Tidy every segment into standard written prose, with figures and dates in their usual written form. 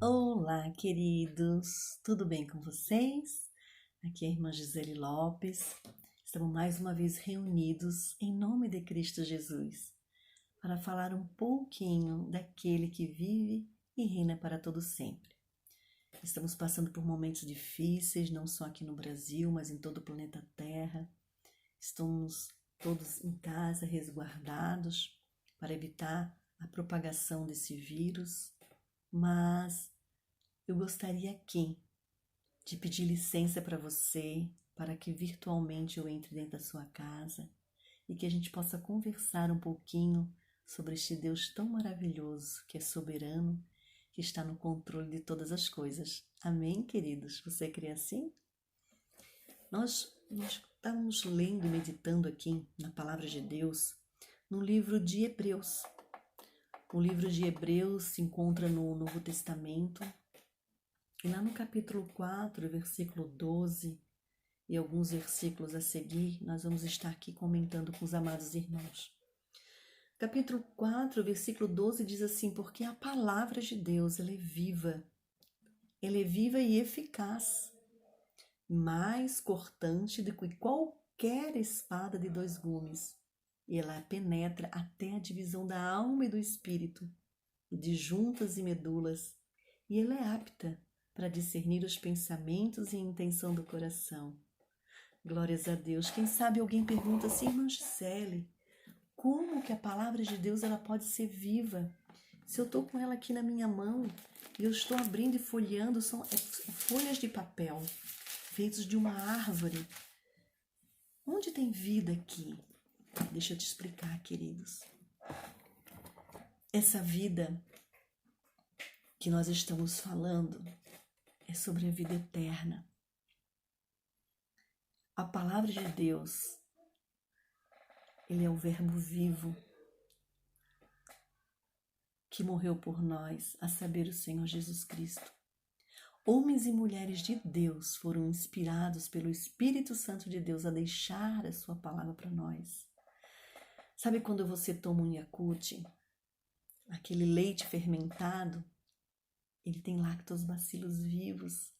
Olá, queridos! Tudo bem com vocês? Aqui é a irmã Gisele Lopes. Estamos mais uma vez reunidos em nome de Cristo Jesus para falar um pouquinho daquele que vive e reina para todo sempre. Estamos passando por momentos difíceis, não só aqui no Brasil, mas em todo o planeta Terra. Estamos todos em casa, resguardados, para evitar a propagação desse vírus, mas eu gostaria aqui de pedir licença para você, para que virtualmente eu entre dentro da sua casa e que a gente possa conversar um pouquinho sobre este Deus tão maravilhoso, que é soberano, que está no controle de todas as coisas. Amém, queridos? Você crê assim? Nós estamos lendo e meditando aqui na Palavra de Deus no livro de Hebreus. O livro de Hebreus se encontra no Novo Testamento. E lá no capítulo 4, versículo 12 e alguns versículos a seguir, nós vamos estar aqui comentando com os amados irmãos. Capítulo 4, versículo 12 diz assim: porque a palavra de Deus, ela é viva e eficaz, mais cortante do que qualquer espada de dois gumes, e ela penetra até a divisão da alma e do espírito, e de juntas e medulas, e ela é apta para discernir os pensamentos e a intenção do coração. Glórias a Deus. Quem sabe alguém pergunta assim: irmã Gisele, como que a palavra de Deus ela pode ser viva? Se eu estou com ela aqui na minha mão e eu estou abrindo e folheando, são folhas de papel feitos de uma árvore. Onde tem vida aqui? Deixa eu te explicar, queridos. Essa vida que nós estamos falando é sobre a vida eterna. A palavra de Deus, ele é o verbo vivo que morreu por nós, a saber, o Senhor Jesus Cristo. Homens e mulheres de Deus foram inspirados pelo Espírito Santo de Deus a deixar a sua palavra para nós. Sabe quando você toma um Yakult, aquele leite fermentado, ele tem lactobacilos vivos.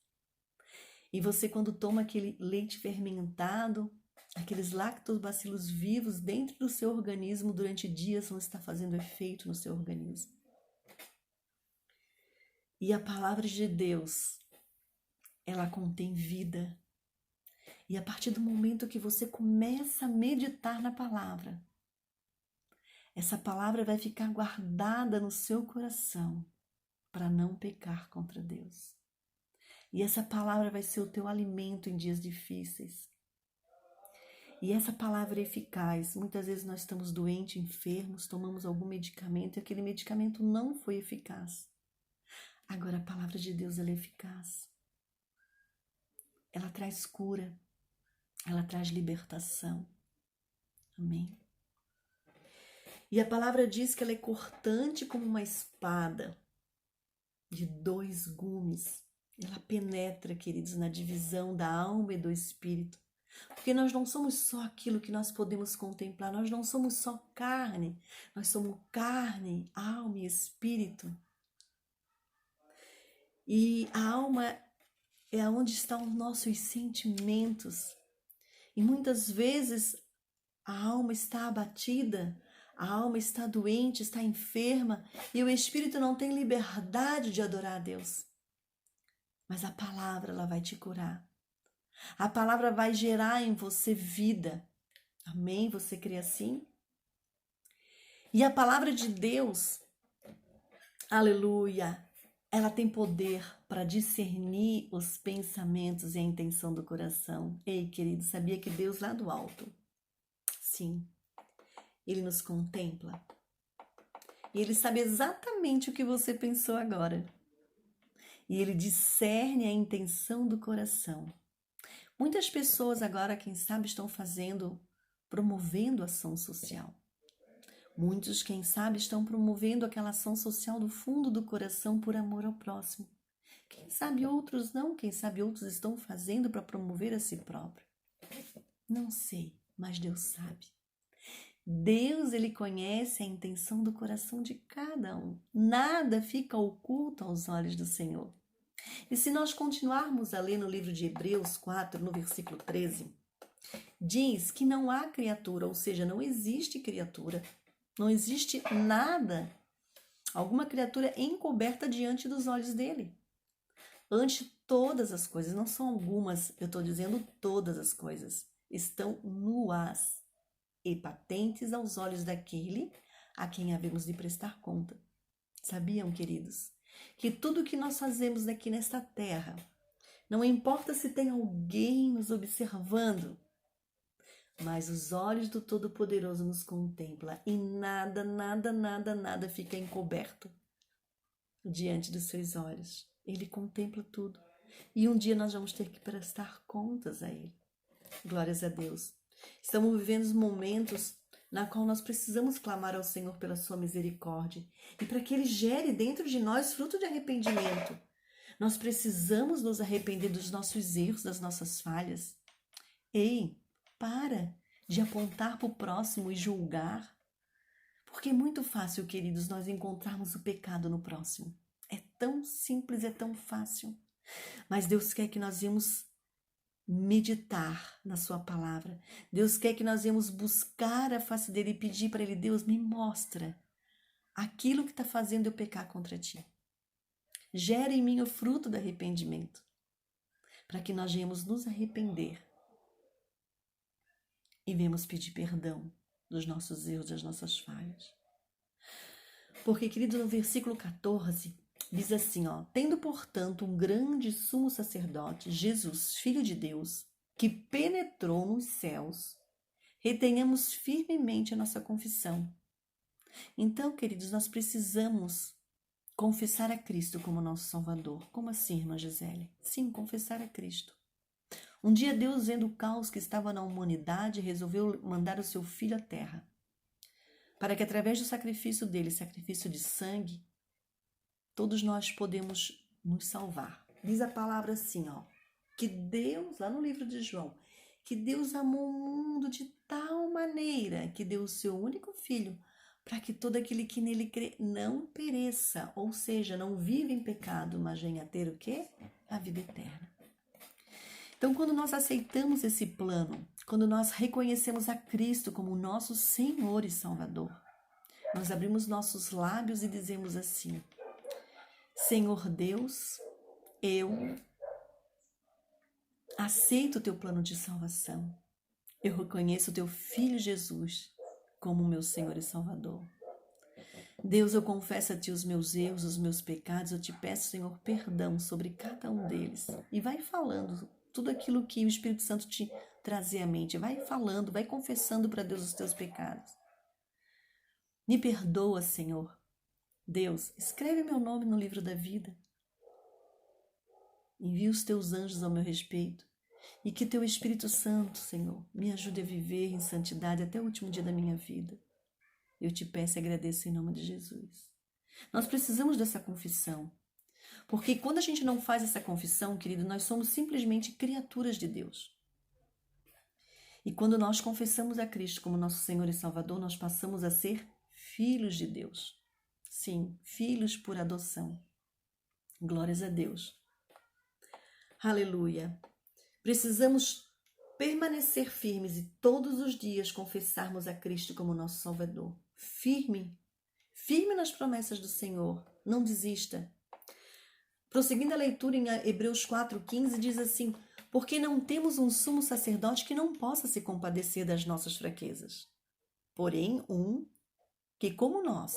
E você, quando toma aquele leite fermentado, aqueles lactobacilos vivos dentro do seu organismo durante dias vão estar fazendo efeito no seu organismo. E a palavra de Deus, ela contém vida. E a partir do momento que você começa a meditar na palavra, essa palavra vai ficar guardada no seu coração para não pecar contra Deus. E essa palavra vai ser o teu alimento em dias difíceis. E essa palavra é eficaz. Muitas vezes nós estamos doentes, enfermos, tomamos algum medicamento e aquele medicamento não foi eficaz. Agora a palavra de Deus ela é eficaz. Ela traz cura. Ela traz libertação. Amém? E a palavra diz que ela é cortante como uma espada de dois gumes. Ela penetra, queridos, na divisão da alma e do espírito. Porque nós não somos só aquilo que nós podemos contemplar, nós não somos só carne, nós somos carne, alma e espírito. E a alma é onde estão os nossos sentimentos. E muitas vezes a alma está abatida, a alma está doente, está enferma, e o espírito não tem liberdade de adorar a Deus. Mas a palavra ela vai te curar. A palavra vai gerar em você vida. Amém? Você crê assim? E a palavra de Deus, aleluia, ela tem poder para discernir os pensamentos e a intenção do coração. Ei, querido, sabia que Deus lá do alto, sim, Ele nos contempla. E Ele sabe exatamente o que você pensou agora. E Ele discerne a intenção do coração. Muitas pessoas agora, quem sabe, estão promovendo ação social. Muitos, quem sabe, estão promovendo aquela ação social do fundo do coração por amor ao próximo. Quem sabe outros não, quem sabe outros estão fazendo para promover a si próprio. Não sei, mas Deus sabe. Deus, ele conhece a intenção do coração de cada um. Nada fica oculto aos olhos do Senhor. E se nós continuarmos a ler no livro de Hebreus 4, no versículo 13, diz que não há criatura, ou seja, não existe criatura, não existe nada, alguma criatura encoberta diante dos olhos dele. Ante todas as coisas, não são algumas, eu estou dizendo todas as coisas, estão nuas e patentes aos olhos daquele a quem havemos de prestar conta. Sabiam, queridos, que tudo que nós fazemos aqui nesta terra, não importa se tem alguém nos observando, mas os olhos do Todo-Poderoso nos contemplam e nada, nada, nada, nada fica encoberto diante dos seus olhos. Ele contempla tudo. E um dia nós vamos ter que prestar contas a Ele. Glórias a Deus. Estamos vivendo momentos na qual nós precisamos clamar ao Senhor pela sua misericórdia e para que Ele gere dentro de nós fruto de arrependimento. Nós precisamos nos arrepender dos nossos erros, das nossas falhas. Ei, para de apontar para o próximo e julgar, porque é muito fácil, queridos, nós encontrarmos o pecado no próximo. É tão simples, é tão fácil. Mas Deus quer que nós venhamos meditar na sua palavra. Deus quer que nós venhamos buscar a face dele e pedir para ele: Deus, me mostra aquilo que está fazendo eu pecar contra ti. Gera em mim o fruto do arrependimento, para que nós venhamos nos arrepender e venhamos pedir perdão dos nossos erros, das nossas falhas. Porque, querido, no versículo 14, diz assim, tendo, portanto, um grande sumo sacerdote, Jesus, Filho de Deus, que penetrou nos céus, retenhamos firmemente a nossa confissão. Então, queridos, nós precisamos confessar a Cristo como nosso Salvador. Como assim, irmã Gisele? Sim, confessar a Cristo. Um dia Deus, vendo o caos que estava na humanidade, resolveu mandar o seu Filho à Terra, para que através do sacrifício dele, sacrifício de sangue, todos nós podemos nos salvar. Diz a palavra assim, que Deus, lá no livro de João, que Deus amou o mundo de tal maneira que deu o seu único Filho, para que todo aquele que nele crê não pereça, ou seja, não vive em pecado, mas venha a ter o quê? A vida eterna. Então, quando nós aceitamos esse plano, quando nós reconhecemos a Cristo como nosso Senhor e Salvador, nós abrimos nossos lábios e dizemos assim: Senhor Deus, eu aceito o teu plano de salvação. Eu reconheço o teu Filho Jesus como meu Senhor e Salvador. Deus, eu confesso a ti os meus erros, os meus pecados. Eu te peço, Senhor, perdão sobre cada um deles. E vai falando tudo aquilo que o Espírito Santo te trazer à mente. Vai falando, vai confessando para Deus os teus pecados. Me perdoa, Senhor. Deus, escreve meu nome no livro da vida. Envia os teus anjos ao meu respeito. E que teu Espírito Santo, Senhor, me ajude a viver em santidade até o último dia da minha vida. Eu te peço e agradeço em nome de Jesus. Nós precisamos dessa confissão. Porque quando a gente não faz essa confissão, querido, nós somos simplesmente criaturas de Deus. E quando nós confessamos a Cristo como nosso Senhor e Salvador, nós passamos a ser filhos de Deus. Sim, filhos por adoção. Glórias a Deus. Aleluia. Precisamos permanecer firmes e todos os dias confessarmos a Cristo como nosso Salvador. Firme nas promessas do Senhor. Não desista. Prosseguindo a leitura em Hebreus 4,15, diz assim: porque não temos um sumo sacerdote que não possa se compadecer das nossas fraquezas, porém um que, como nós,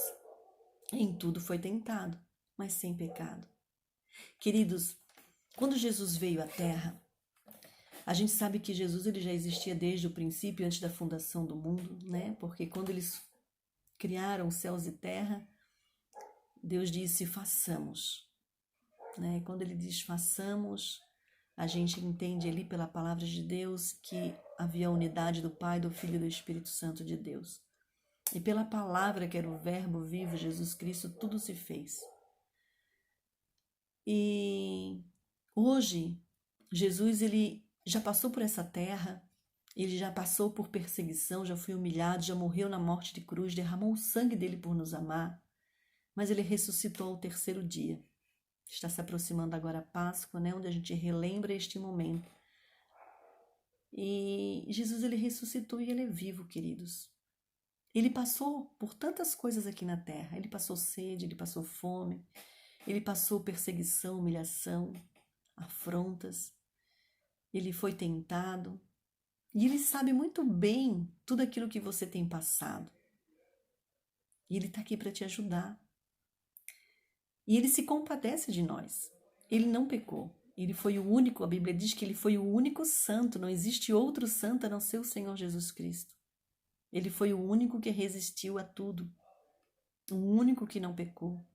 em tudo foi tentado, mas sem pecado. Queridos, quando Jesus veio à Terra, a gente sabe que Jesus ele já existia desde o princípio, antes da fundação do mundo, né? Porque quando eles criaram céus e terra, Deus disse: façamos. Né? Quando ele diz façamos, a gente entende ali pela palavra de Deus que havia a unidade do Pai, do Filho e do Espírito Santo de Deus. E pela palavra que era o Verbo vivo, Jesus Cristo, tudo se fez. E hoje, Jesus ele já passou por essa terra, Ele já passou por perseguição, já foi humilhado, já morreu na morte de cruz, derramou o sangue dele por nos amar, mas ele ressuscitou ao terceiro dia. Está se aproximando agora a Páscoa, né, onde a gente relembra este momento. E Jesus, ele ressuscitou e ele é vivo, queridos. Ele passou por tantas coisas aqui na terra. Ele passou sede, ele passou fome, ele passou perseguição, humilhação, afrontas. Ele foi tentado. E ele sabe muito bem tudo aquilo que você tem passado. E ele está aqui para te ajudar. E ele se compadece de nós. Ele não pecou. Ele foi o único, a Bíblia diz que ele foi o único santo. Não existe outro santo a não ser o Senhor Jesus Cristo. Ele foi o único que resistiu a tudo. O único que não pecou.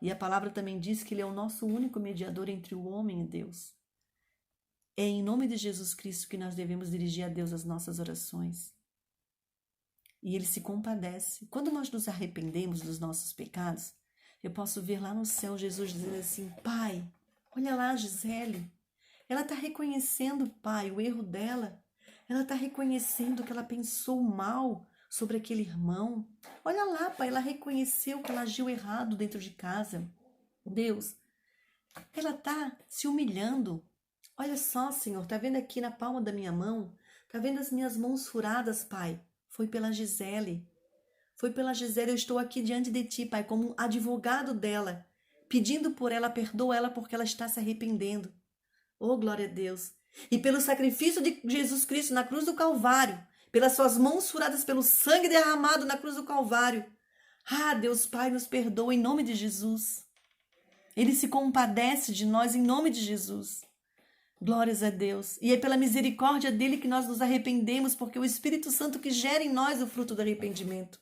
E a palavra também diz que ele é o nosso único mediador entre o homem e Deus. É em nome de Jesus Cristo que nós devemos dirigir a Deus as nossas orações. E ele se compadece. Quando nós nos arrependemos dos nossos pecados, eu posso ver lá no céu Jesus dizendo assim: Pai, olha lá a Gisele. Ela está reconhecendo, Pai, o erro dela. Ela está reconhecendo que ela pensou mal sobre aquele irmão. Olha lá, Pai, ela reconheceu que ela agiu errado dentro de casa. Deus, ela está se humilhando. Olha só, Senhor, está vendo aqui na palma da minha mão? Está vendo as minhas mãos furadas, Pai? Foi pela Gisele. Foi pela Gisele, eu estou aqui diante de Ti, Pai, como advogado dela, pedindo por ela, perdoa ela porque ela está se arrependendo. Oh, glória a Deus. E pelo sacrifício de Jesus Cristo na cruz do Calvário, pelas suas mãos furadas, pelo sangue derramado na cruz do Calvário. Ah, Deus Pai, nos perdoa em nome de Jesus. Ele se compadece de nós em nome de Jesus. Glórias a Deus. E é pela misericórdia dele que nós nos arrependemos, porque é o Espírito Santo que gera em nós o fruto do arrependimento.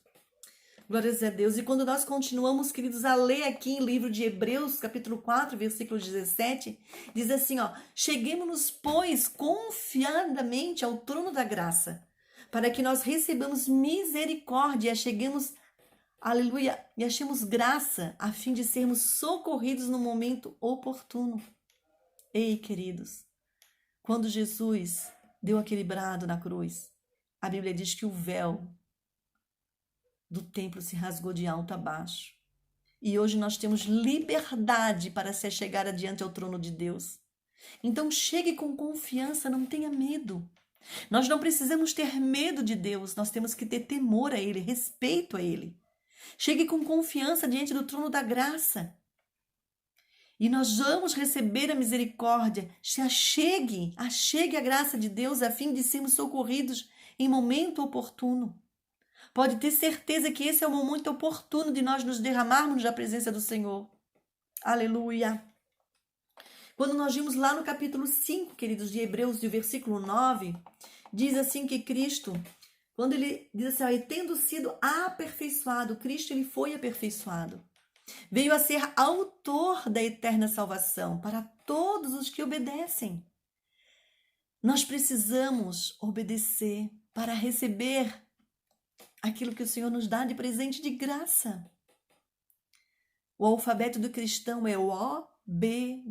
Glórias a Deus. E quando nós continuamos, queridos, a ler aqui em livro de Hebreus, capítulo 4, versículo 17, diz assim, ó: cheguemos-nos, pois, confiadamente ao trono da graça, para que nós recebamos misericórdia e cheguemos, aleluia, e achemos graça, a fim de sermos socorridos no momento oportuno. Ei, queridos, quando Jesus deu aquele brado na cruz, a Bíblia diz que o véu do templo se rasgou de alto a baixo. E hoje nós temos liberdade para se chegar adiante ao trono de Deus. Então chegue com confiança, não tenha medo. Nós não precisamos ter medo de Deus, nós temos que ter temor a Ele, respeito a Ele. Chegue com confiança diante do trono da graça. E nós vamos receber a misericórdia. Se achegue a graça de Deus a fim de sermos socorridos em momento oportuno. Pode ter certeza que esse é o momento oportuno de nós nos derramarmos na presença do Senhor. Aleluia! Quando nós vimos lá no capítulo 5, queridos, de Hebreus, do versículo 9, diz assim que Cristo, quando ele diz assim, ó, tendo sido aperfeiçoado, Cristo ele foi aperfeiçoado. Veio a ser autor da eterna salvação para todos os que obedecem. Nós precisamos obedecer para receber aquilo que o Senhor nos dá de presente de graça. O alfabeto do cristão é o O, B,